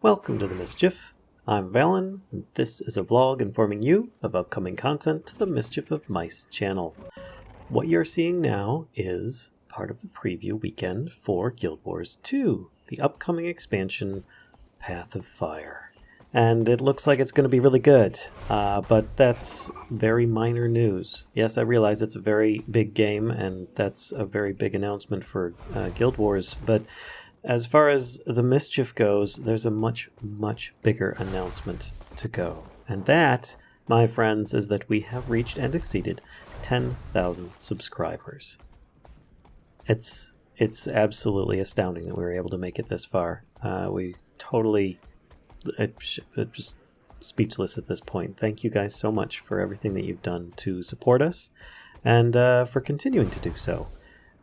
Welcome to the Mischief. I'm Vallen, and this is a vlog informing you of upcoming content to the Mischief of Mice channel. What you're seeing now is part of the preview weekend for Guild Wars 2, the upcoming expansion, Path of Fire. And it looks like it's going to be really good, but that's very minor news. Yes, I realize it's a very big game, and that's a very big announcement for Guild Wars, but as far as the Mischief goes, there's a much, much bigger announcement to go. And that, my friends, is that we have reached and exceeded 10,000 subscribers. It's absolutely astounding that we were able to make it this far. We totally... just speechless at this point. Thank you guys so much for everything that you've done to support us, and for continuing to do so.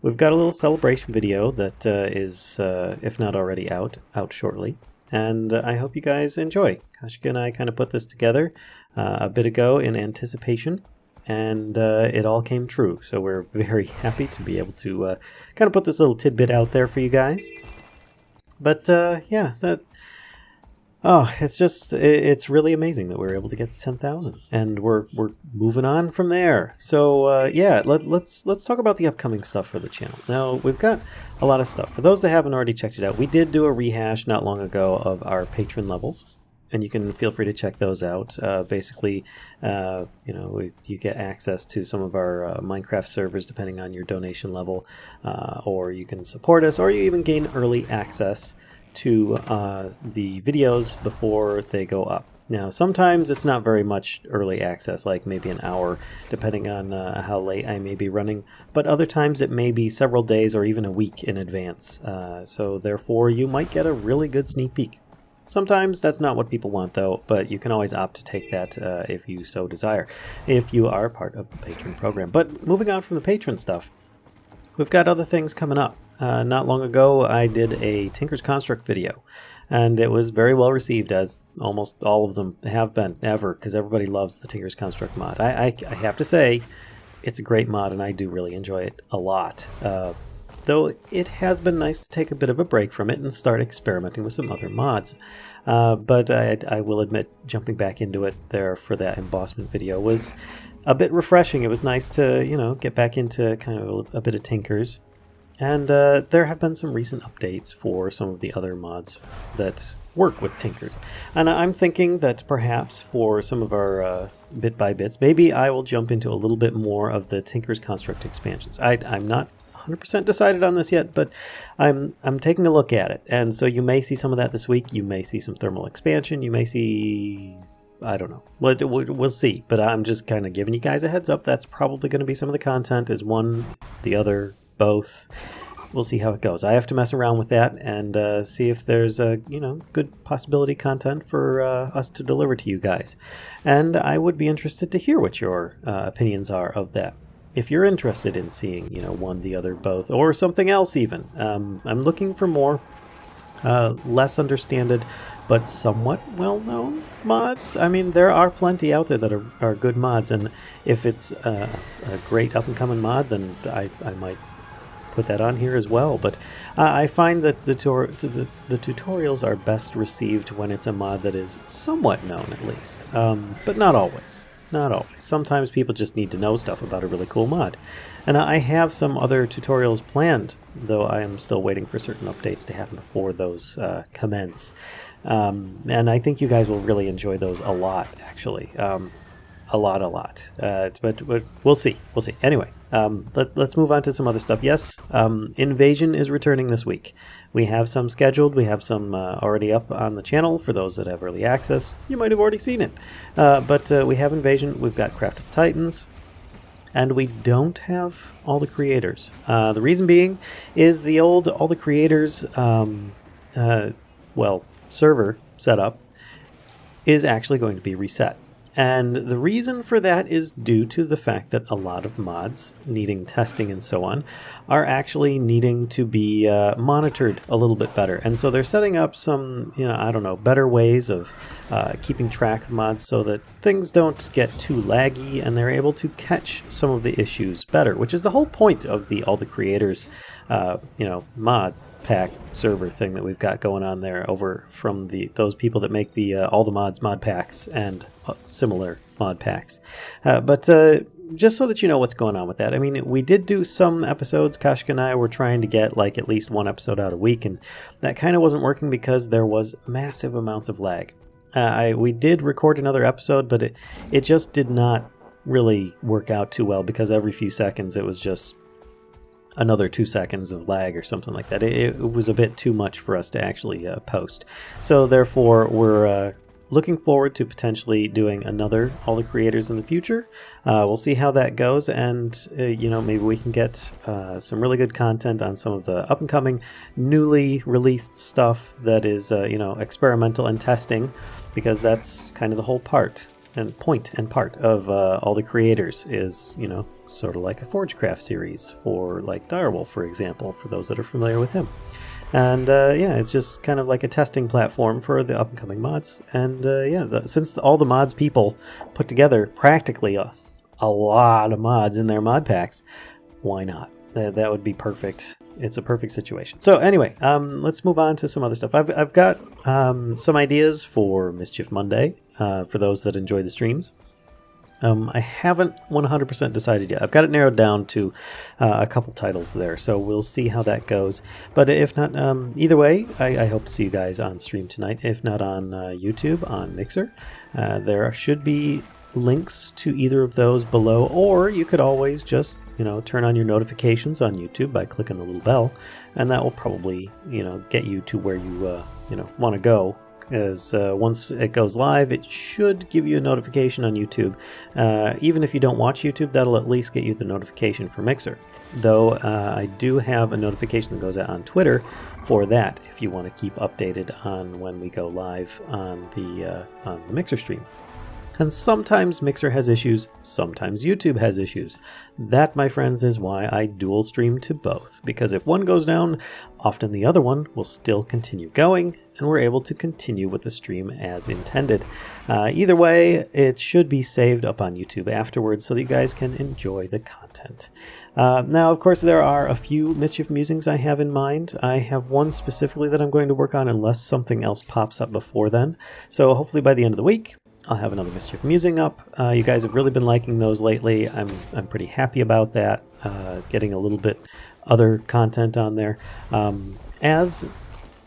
We've got a little celebration video that is, if not already out shortly, and I hope you guys enjoy. Kashika and I kind of put this together a bit ago in anticipation, and it all came true, so we're very happy to be able to kind of put this little tidbit out there for you guys. But yeah, it's really amazing that we were able to get to 10,000, and we're moving on from there. So yeah, let's talk about the upcoming stuff for the channel. Now, we've got a lot of stuff. For those that haven't already checked it out, we did do a rehash not long ago of our Patron Levels, and you can feel free to check those out. Basically, you get access to some of our Minecraft servers depending on your donation level, or you can support us, or you even gain early access to the videos before they go up. Now, sometimes it's not very much early access, like maybe an hour, depending on how late I may be running, but other times it may be several days or even a week in advance, so therefore you might get a really good sneak peek. Sometimes that's not what people want, though, but you can always opt to take that if you so desire, if you are part of the Patron program. But moving on from the Patron stuff, we've got other things coming up. Not long ago, I did a Tinker's Construct video, and it was very well received, as almost all of them have been, ever, because everybody loves the Tinker's Construct mod. I have to say, it's a great mod, and I do really enjoy it a lot. Though it has been nice to take a bit of a break from it and start experimenting with some other mods. But I will admit, jumping back into it there for that embossment video was a bit refreshing. It was nice to, get back into kind of a bit of Tinkers. And there have been some recent updates for some of the other mods that work with Tinkers. And I'm thinking that perhaps for some of our bit by bits, maybe I will jump into a little bit more of the Tinker's Construct expansions. I'm not 100% decided on this yet, but I'm taking a look at it. And so you may see some of that this week. You may see some thermal expansion. You may see... I don't know. We'll see. But I'm just kind of giving you guys a heads up. That's probably going to be some of the content, is one, the other, both. We'll see how it goes. I have to mess around with that and see if there's a good possibility content for us to deliver to you guys. And I would be interested to hear what your opinions are of that. If you're interested in seeing one, the other, both, or something else even. I'm looking for more less understood but somewhat well-known mods. I mean, there are plenty out there that are good mods, and if it's a great up-and-coming mod, then I might put that on here as well. But I find that the tutorials are best received when it's a mod that is somewhat known, at least. But not always. Not always. Sometimes people just need to know stuff about a really cool mod. And I have some other tutorials planned, though I am still waiting for certain updates to happen before those commence. And I think you guys will really enjoy those a lot, actually. A lot. But we'll see. Anyway, let's move on to some other stuff. Yes, Invasion is returning this week. We have some scheduled. We have some already up on the channel for those that have early access. You might have already seen it. But we have Invasion. We've got Craft of Titans. And we don't have all the creators. The reason being is the old all the creators, server setup is actually going to be reset. And the reason for that is due to the fact that a lot of mods needing testing and so on are actually needing to be monitored a little bit better. And so they're setting up some, better ways of keeping track of mods so that things don't get too laggy and they're able to catch some of the issues better, which is the whole point of the all the creators, mod pack server thing that we've got going on there over from those people that make the all the mods mod packs and similar mod packs. But just so that you know what's going on with that, I mean, we did do some episodes. Kashka and I were trying to get like at least one episode out a week, and that kind of wasn't working because there was massive amounts of lag. We did record another episode, but it just did not really work out too well because every few seconds it was just another 2 seconds of lag or something like that. It was a bit too much for us to actually post. So therefore, we're looking forward to potentially doing another All the Creators in the future. We'll see how that goes, and maybe we can get some really good content on some of the up-and-coming, newly released stuff that is experimental and testing, because that's kind of the whole point and part of All the Creators is, sort of like a Forgecraft series for like Direwolf, for example, for those that are familiar with him. And it's just kind of like a testing platform for the up-and-coming mods. And since all the mods people put together practically a lot of mods in their mod packs, why not? That would be perfect. It's a perfect situation. So anyway, let's move on to some other stuff. I've got some ideas for Mischief Monday for those that enjoy the streams. I haven't 100% decided yet. I've got it narrowed down to a couple titles there, so we'll see how that goes. But if not, either way, I hope to see you guys on stream tonight. If not on YouTube, on Mixer. There should be links to either of those below, or you could always just turn on your notifications on YouTube by clicking the little bell, and that will probably get you to where you want to go. As once it goes live, it should give you a notification on YouTube. Even if you don't watch YouTube, that'll at least get you the notification for Mixer. Though I do have a notification that goes out on Twitter for that, if you want to keep updated on when we go live on the Mixer stream. And sometimes Mixer has issues, sometimes YouTube has issues. That, my friends, is why I dual stream to both, because if one goes down, often the other one will still continue going, and we're able to continue with the stream as intended. Either way, it should be saved up on YouTube afterwards so that you guys can enjoy the content. Now, of course, there are a few Mischief Musings I have in mind. I have one specifically that I'm going to work on unless something else pops up before then. So hopefully by the end of the week, I'll have another Mischief Musing up. You guys have really been liking those lately. I'm pretty happy about that. Getting a little bit other content on there. As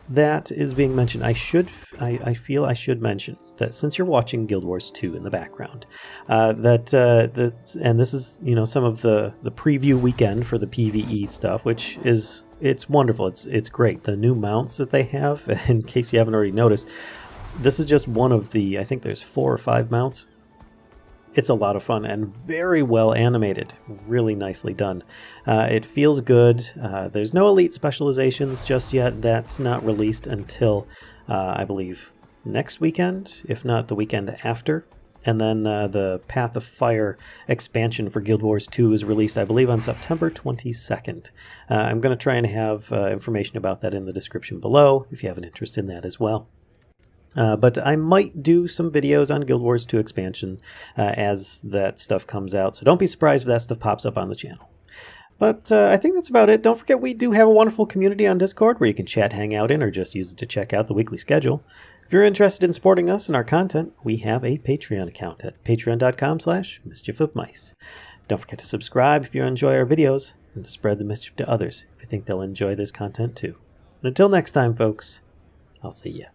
that is being mentioned, I feel I should mention that since you're watching Guild Wars 2 in the background, and this is some of the preview weekend for the PvE stuff, which is it's wonderful. It's great. The new mounts that they have, in case you haven't already noticed. This is just one of the, I think there's 4 or 5 mounts. It's a lot of fun and very well animated. Really nicely done. It feels good. There's no elite specializations just yet. That's not released until, I believe, next weekend, if not the weekend after. And then the Path of Fire expansion for Guild Wars 2 is released, I believe, on September 22nd. I'm going to try and have information about that in the description below if you have an interest in that as well. But I might do some videos on Guild Wars 2 expansion as that stuff comes out, so don't be surprised if that stuff pops up on the channel. But I think that's about it. Don't forget we do have a wonderful community on Discord where you can chat, hang out in, or just use it to check out the weekly schedule. If you're interested in supporting us and our content, we have a Patreon account at patreon.com/mischiefofmice. Don't forget to subscribe if you enjoy our videos, and to spread the mischief to others if you think they'll enjoy this content too. And until next time, folks, I'll see ya.